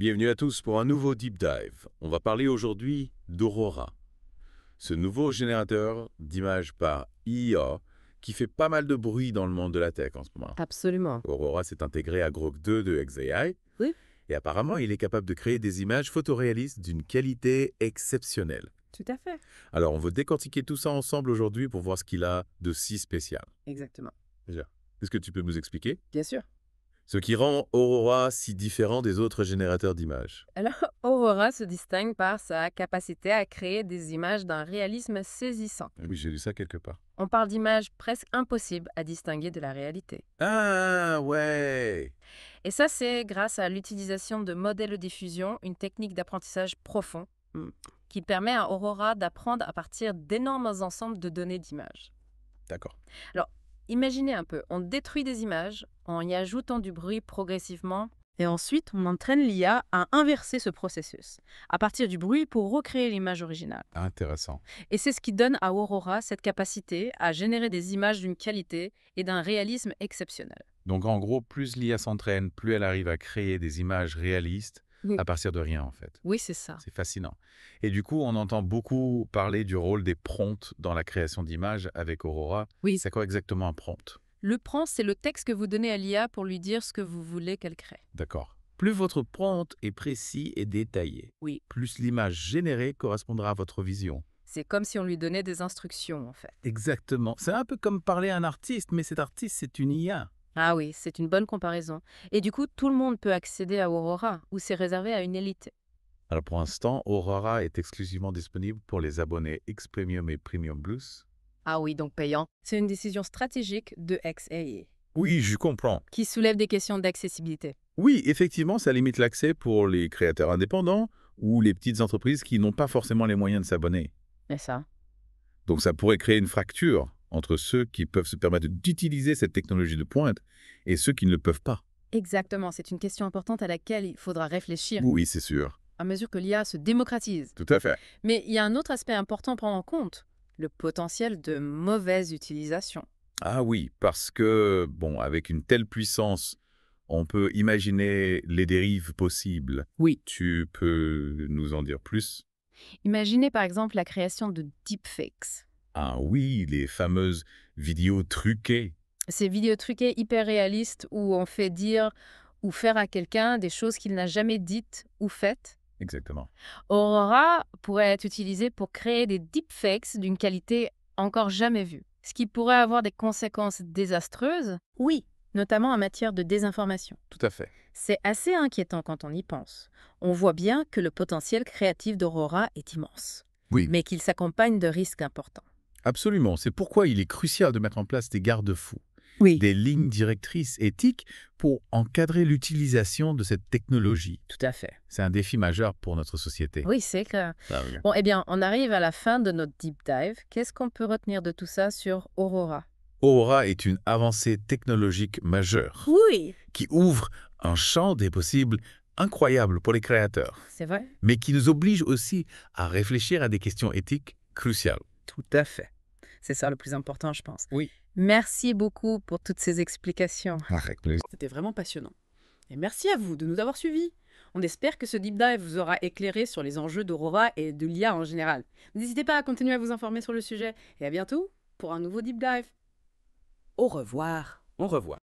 Bienvenue à tous pour un nouveau Deep Dive. On va parler aujourd'hui d'Aurora, ce nouveau générateur d'images par IA qui fait pas mal de bruit dans le monde de la tech en ce moment. Absolument. Aurora s'est intégré à Grok 2 de xAI Oui. et apparemment il est capable de créer des images photoréalistes d'une qualité exceptionnelle. Tout à fait. Alors on va décortiquer tout ça ensemble aujourd'hui pour voir ce qu'il a de si spécial. Exactement. Déjà, est-ce que tu peux nous expliquer Bien sûr. ce qui rend Aurora si différent des autres générateurs d'images? Alors, Aurora se distingue par sa capacité à créer des images d'un réalisme saisissant. Oui, j'ai lu ça quelque part. On parle d'images presque impossibles à distinguer de la réalité. Ah ouais! Et ça, c'est grâce à l'utilisation de modèles de diffusion, une technique d'apprentissage profond qui permet à Aurora d'apprendre à partir d'énormes ensembles de données d'images. D'accord. Alors, imaginez un peu, on détruit des images en y ajoutant du bruit progressivement. Et ensuite, on entraîne l'IA à inverser ce processus, à partir du bruit pour recréer l'image originale. Intéressant. Et c'est ce qui donne à Aurora cette capacité à générer des images d'une qualité et d'un réalisme exceptionnel. Donc en gros, plus l'IA s'entraîne, plus elle arrive à créer des images réalistes Oui. à partir de rien en fait. Oui, c'est ça. C'est fascinant. Et du coup, on entend beaucoup parler du rôle des prompts dans la création d'images avec Aurora. Oui. C'est quoi exactement un prompt? Le prompt, c'est le texte que vous donnez à l'IA pour lui dire ce que vous voulez qu'elle crée. D'accord. Plus votre prompt est précis et détaillé, Oui. plus l'image générée correspondra à votre vision. C'est comme si on lui donnait des instructions, en fait. Exactement. C'est un peu comme parler à un artiste, mais cet artiste, c'est une IA. Ah oui, c'est une bonne comparaison. Et du coup, tout le monde peut accéder à Aurora, ou c'est réservé à une élite. Alors pour l'instant, Aurora est exclusivement disponible pour les abonnés X Premium et Premium Plus. Ah oui, donc payant. C'est une décision stratégique de xAI Oui, je comprends. qui soulève des questions d'accessibilité. Oui, effectivement, ça limite l'accès pour les créateurs indépendants ou les petites entreprises qui n'ont pas forcément les moyens de s'abonner. Et ça? Donc ça pourrait créer une fracture entre ceux qui peuvent se permettre d'utiliser cette technologie de pointe et ceux qui ne le peuvent pas. Exactement, c'est une question importante à laquelle il faudra réfléchir Oui, c'est sûr. à mesure que l'IA se démocratise. Tout à fait. Mais il y a un autre aspect important à prendre en compte, le potentiel de mauvaise utilisation. Ah oui, parce que, bon, avec une telle puissance, on peut imaginer les dérives possibles. Oui. Tu peux nous en dire plus? Imaginez par exemple la création de deepfakes. Ah oui, les fameuses vidéos truquées. Ces vidéos truquées hyper réalistes où on fait dire ou faire à quelqu'un des choses qu'il n'a jamais dites ou faites. Exactement. Aurora pourrait être utilisée pour créer des deepfakes d'une qualité encore jamais vue, ce qui pourrait avoir des conséquences désastreuses, oui, notamment en matière de désinformation. Tout à fait. C'est assez inquiétant quand on y pense. On voit bien que le potentiel créatif d'Aurora est immense, Oui. mais qu'il s'accompagne de risques importants. Absolument. C'est pourquoi il est crucial de mettre en place des garde-fous, Oui. des lignes directrices éthiques pour encadrer l'utilisation de cette technologie. Tout à fait. C'est un défi majeur pour notre société. Oui, c'est clair. Ah oui. Bon, eh bien, on arrive à la fin de notre deep dive. Qu'est-ce qu'on peut retenir de tout ça sur Aurora? Aura est une avancée technologique majeure Oui, qui ouvre un champ des possibles incroyable pour les créateurs, c'est vrai. mais qui nous oblige aussi à réfléchir à des questions éthiques cruciales. Tout à fait. C'est ça le plus important, je pense. Oui. Merci beaucoup pour toutes ces explications. Avec plaisir. C'était vraiment passionnant. Et merci à vous de nous avoir suivis. On espère que ce deep dive vous aura éclairé sur les enjeux d'Aurora et de l'IA en général. N'hésitez pas à continuer à vous informer sur le sujet et à bientôt pour un nouveau deep dive. Au revoir. Au revoir.